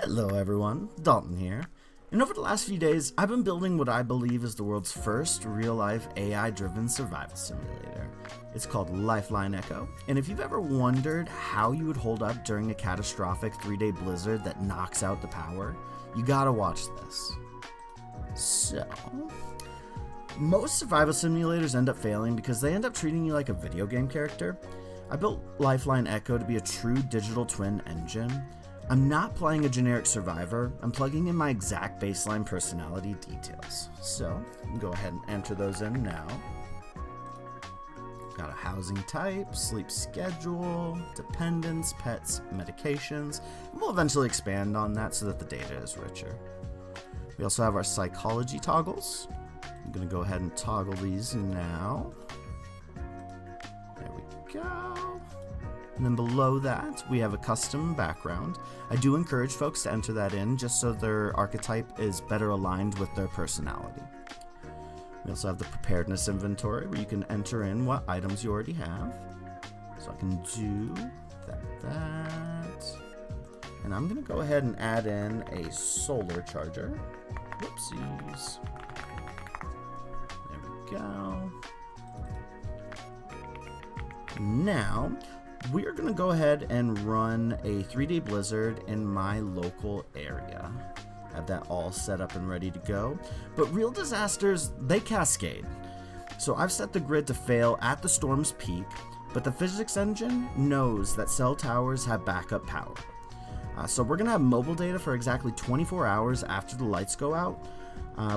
Hello everyone, Dalton here. And over the last few days, I've been building what I believe is the world's first real-life AI-driven survival simulator. It's called Lifeline ECHO, and if you've ever wondered how you would hold up during a catastrophic 3-day blizzard that knocks out the power, you gotta watch this. So, most survival simulators end up failing because they end up treating you like a video game character. I built Lifeline ECHO to be a true digital twin engine. I'm not playing a generic survivor, I'm plugging in my exact baseline personality details. So, go ahead and enter those in now. Got a housing type, sleep schedule, dependents, pets, medications, and we'll eventually expand on that so that the data is richer. We also have our psychology toggles. I'm going to go ahead and toggle these now. There we go. And then below that, we have a custom background. I do encourage folks to enter that in just so their archetype is better aligned with their personality. We also have the preparedness inventory where you can enter in what items you already have. So I can do that. And I'm going to go ahead and add in a solar charger. Whoopsies. There we go. Now, we are going to go ahead and run a 3-day blizzard in my local area. Have that all set up and ready to go. But real disasters, they cascade. So I've set the grid to fail at the storm's peak, but the physics engine knows that cell towers have backup power. So we're going to have mobile data for exactly 24 hours after the lights go out,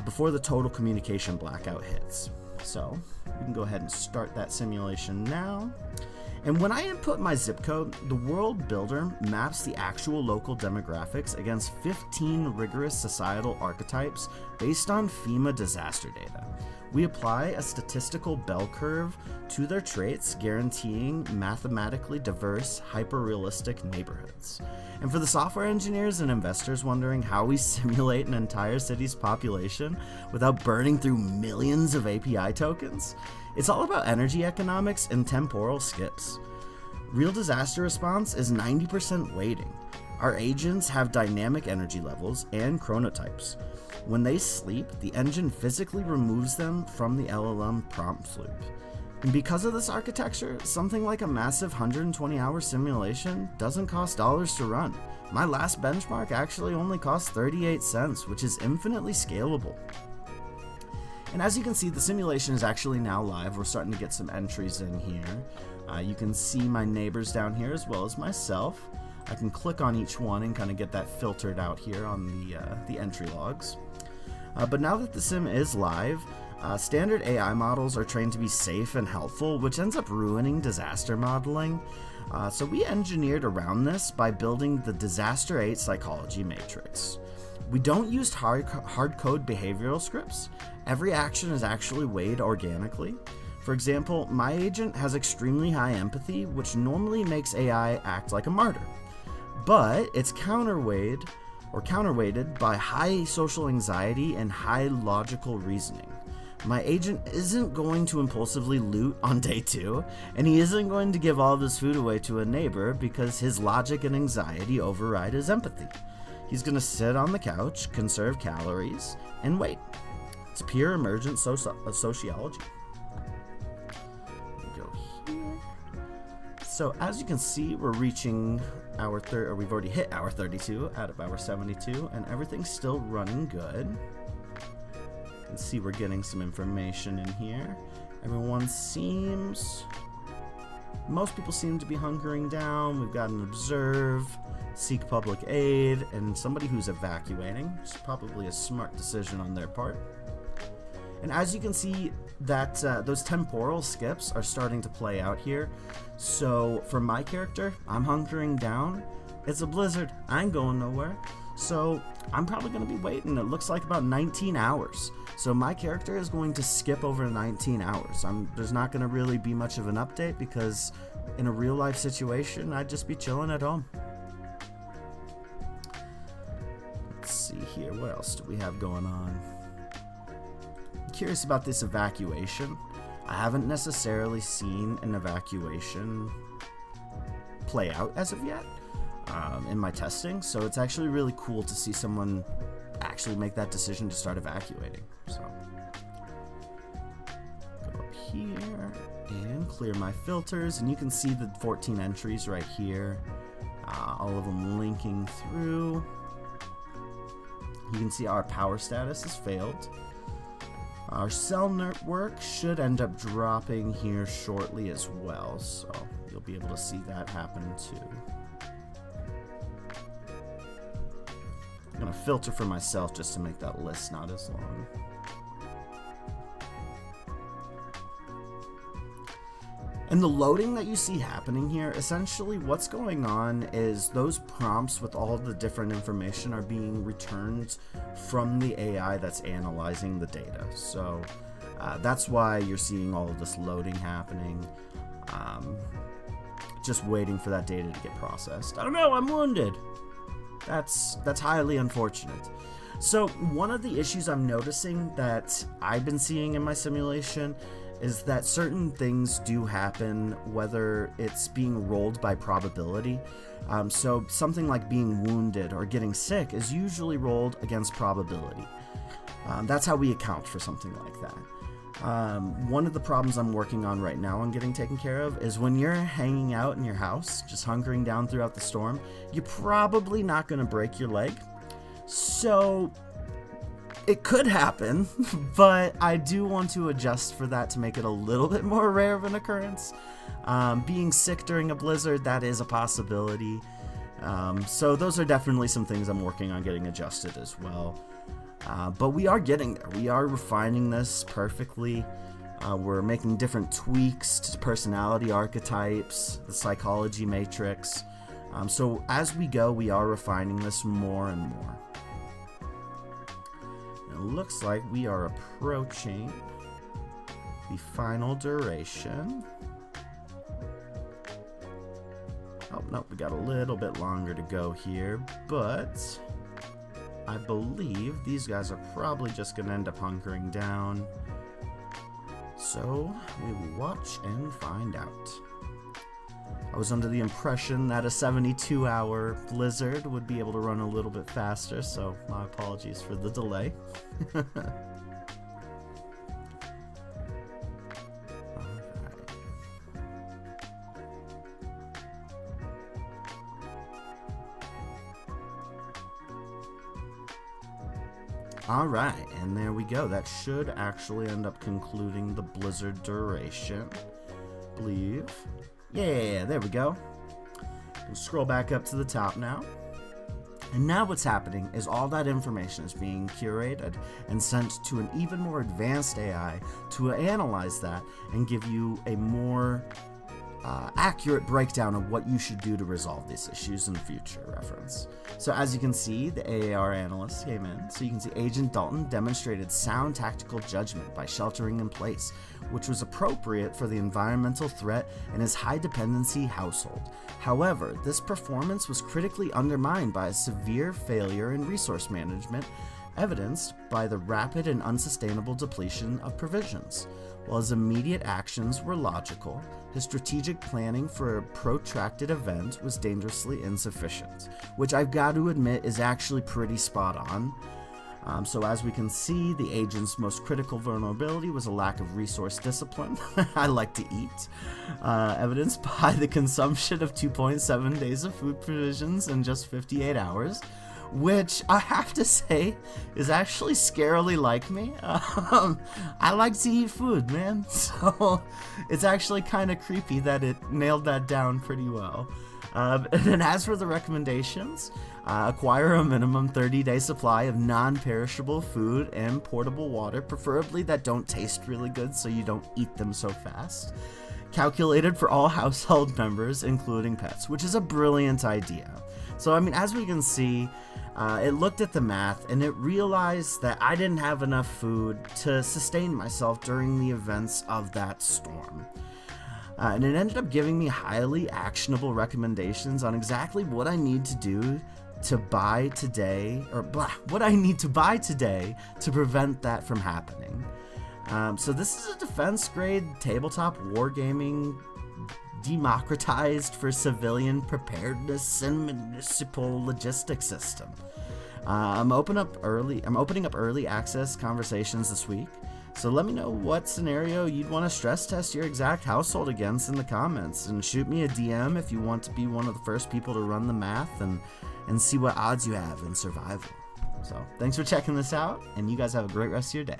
before the total communication blackout hits. So we can go ahead and start that simulation now. And when I input my zip code, the world builder maps the actual local demographics against 15 rigorous societal archetypes based on FEMA disaster data. We apply a statistical bell curve to their traits, guaranteeing mathematically diverse, hyper-realistic neighborhoods. And for the software engineers and investors wondering how we simulate an entire city's population without burning through millions of API tokens, it's all about energy economics and temporal skips. Real disaster response is 90% weighting. Our agents have dynamic energy levels and chronotypes. When they sleep, the engine physically removes them from the LLM prompt loop. And because of this architecture, something like a massive 120-hour simulation doesn't cost dollars to run. My last benchmark actually only cost 38 cents, which is infinitely scalable. And as you can see, the simulation is actually now live. We're starting to get some entries in here. You can see my neighbors down here as well as myself. I can click on each one and kind of get that filtered out here on the entry logs. But now that the sim is live, standard AI models are trained to be safe and helpful, which ends up ruining disaster modeling. So we engineered around this by building the Disaster 8 Psychology Matrix. We don't use hard-code behavioral scripts. Every action is actually weighed organically. For example, my agent has extremely high empathy, which normally makes AI act like a martyr. But it's counterweighted by high social anxiety and high logical reasoning. My agent isn't going to impulsively loot on day 2, and he isn't going to give all of his food away to a neighbor because his logic and anxiety override his empathy. He's going to sit on the couch, conserve calories, and wait. It's pure emergent sociology. Go here. So as you can see, we're reaching our we've already hit hour 32 out of hour 72, and everything's still running good. You can see we're getting some information in here. Most people seem to be hunkering down. We've got an observe, seek public aid, and somebody who's evacuating. It's probably a smart decision on their part. And as you can see, that those temporal skips are starting to play out here. So for my character, I'm hunkering down. It's a blizzard. I ain't going nowhere. So I'm probably going to be waiting. It looks like about 19 hours. So my character is going to skip over 19 hours. There's not going to really be much of an update because in a real life situation, I'd just be chilling at home. Let's see here. What else do we have going on? I'm curious about this evacuation. I haven't necessarily seen an evacuation play out as of yet. in my testing. So it's actually really cool to see someone actually make that decision to start evacuating. So go up here and clear my filters, and you can see the 14 entries right here, all of them linking through. You can see our power status has failed. Our cell network should end up dropping here shortly as well, so you'll be able to see that happen too. I'm going to filter for myself just to make that list not as long. And the loading that you see happening here, essentially what's going on is those prompts with all the different information are being returned from the AI that's analyzing the data. So that's why you're seeing all of this loading happening, just waiting for that data to get processed. I don't know, I'm wounded. That's highly unfortunate. So one of the issues I'm noticing that I've been seeing in my simulation is that certain things do happen, whether it's being rolled by probability. So something like being wounded or getting sick is usually rolled against probability. That's how we account for something like that. One of the problems I'm working on right now and getting taken care of is when you're hanging out in your house, just hunkering down throughout the storm, you're probably not going to break your leg. So it could happen, but I do want to adjust for that to make it a little bit more rare of an occurrence. Being sick during a blizzard, that is a possibility. So those are definitely some things I'm working on getting adjusted as well. But we are getting there. We are refining this perfectly. We're making different tweaks to personality archetypes, the psychology matrix. So as we go, we are refining this more and more. It looks like we are approaching the final duration. Oh, nope, we got a little bit longer to go here, but I believe these guys are probably just going to end up hunkering down. So we will watch and find out. I was under the impression that a 72-hour blizzard would be able to run a little bit faster, so my apologies for the delay. Alright, and there we go. That should actually end up concluding the blizzard duration, I believe. Yeah, there we go. We'll scroll back up to the top now. And now what's happening is all that information is being curated and sent to an even more advanced AI to analyze that and give you a more accurate breakdown of what you should do to resolve these issues in future reference. So as you can see, the AAR analyst came in. So you can see Agent Dalton demonstrated sound tactical judgment by sheltering in place, which was appropriate for the environmental threat in his high dependency household. However, this performance was critically undermined by a severe failure in resource management, evidenced by the rapid and unsustainable depletion of provisions. While his immediate actions were logical, his strategic planning for a protracted event was dangerously insufficient, which I've got to admit is actually pretty spot on. So as we can see, the agent's most critical vulnerability was a lack of resource discipline. I like to eat, evidenced by the consumption of 2.7 days of food provisions in just 58 hours. Which I have to say is actually scarily like me. I like to eat food, man. So it's actually kind of creepy that it nailed that down pretty well. And then as for the recommendations, acquire a minimum 30-day supply of non-perishable food and portable water, preferably that don't taste really good so you don't eat them so fast. Calculated for all household members, including pets, which is a brilliant idea. So, I mean, as we can see, it looked at the math and it realized that I didn't have enough food to sustain myself during the events of that storm. And it ended up giving me highly actionable recommendations on exactly what I need to do to buy today, or what I need to buy today to prevent that from happening. So this is a defense grade tabletop wargaming democratized for civilian preparedness and municipal logistics system. I'm opening up early access conversations this week. So let me know what scenario you'd want to stress test your exact household against in the comments, and shoot me a DM if you want to be one of the first people to run the math and see what odds you have in survival. So thanks for checking this out, and you guys have a great rest of your day.